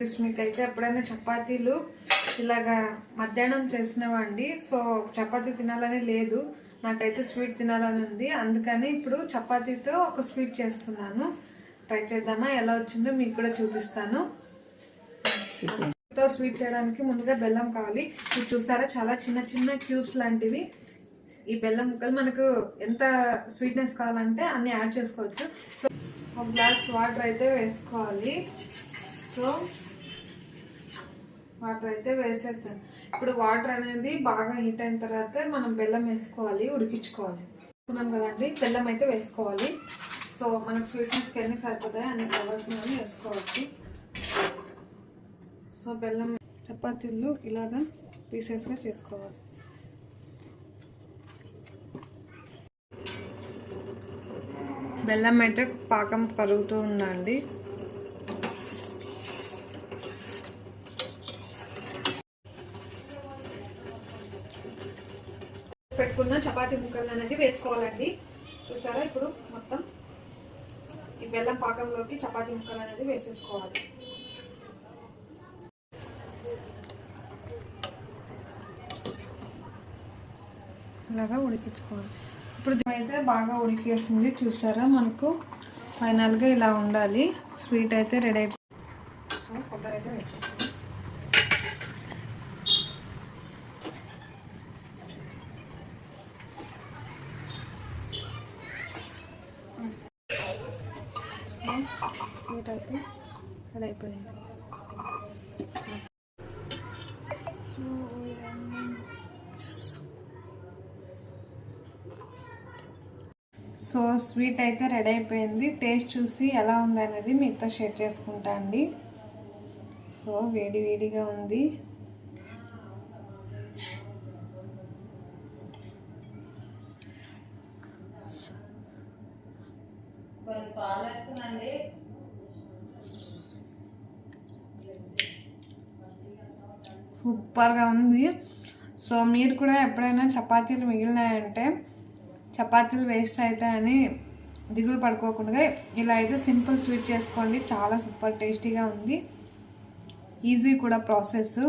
మీకైతే ఎప్పుడైనా చపాతీలు ఇలాగా మధ్యాహ్నం చేసినవండి. సో చపాతీ తినాలని లేదు, నాకైతే స్వీట్ తినాలని ఉంది. అందుకని ఇప్పుడు చపాతీతో ఒక స్వీట్ చేస్తున్నాను. ట్రై చేద్దామా, ఎలా వచ్చిందో మీకు కూడా చూపిస్తాను. స్వీట్ చేయడానికి ముందుగా బెల్లం కావాలి. ఇది చూసారా, చాలా చిన్న చిన్న క్యూబ్స్ లాంటివి. ఈ బెల్లం ముక్కలు మనకు ఎంత స్వీట్నెస్ కావాలంటే అన్ని యాడ్ చేసుకోవచ్చు. సో ఒక గ్లాస్ వాటర్ అయితే వేసుకోవాలి. సో వాటర్ అయితే వేసేసాను. ఇప్పుడు వాటర్ అనేది బాగా హీట్ అయిన తర్వాత మనం బెల్లం వేసుకోవాలి, ఉడికించుకోవాలి. అనుకున్నాం కదండి, బెల్లం అయితే వేసుకోవాలి. సో మనకు స్వీట్నెస్కి ఎన్ని సరిపోతాయి అన్ని కావాల్సినవి వేసుకోవచ్చు. సో బెల్లం చపాతీలు ఇలాగా పీసెస్గా చేసుకోవాలి. బెల్లం అయితే పాకం కరుగుతూ ఉందండి. పెట్టుకున్న చపాతీ ముక్కలు అనేది వేసుకోవాలండి. చూసారా, ఇప్పుడు మొత్తం ఈ బెల్లం పాకంలోకి చపాతీ ముక్కలు అనేది వేసేసుకోవాలి. ఇలాగా ఉడికించుకోవాలి. ఇప్పుడు అయితే బాగా ఉడికేసింది. చూసారా, మనకు ఫైనల్గా ఇలా ఉండాలి. స్వీట్ అయితే రెడీ అయిపోయింది. కొబ్బరి అయితే వేసేసుకోవాలి. స్వీట్ అయితే రెడీ అయిపోయింది. సో స్వీట్ అయితే రెడీ అయిపోయింది. టేస్ట్ చూసి ఎలా ఉంది అనేది మీతో షేర్ చేసుకుంటా అండి. సో వేడి వేడిగా ఉంది. సూపర్గా ఉంది. సో మీరు కూడా ఎప్పుడైనా చపాతీలు మిగిలినాయంటే, చపాతీలు వేస్ట్ అవుతాయని దిగులు పడుకోకుండా ఇలా అయితే సింపుల్ స్వీట్ చేసుకోండి. చాలా సూపర్ టేస్టీగా ఉంది. ఈజీ కూడా ప్రాసెస్.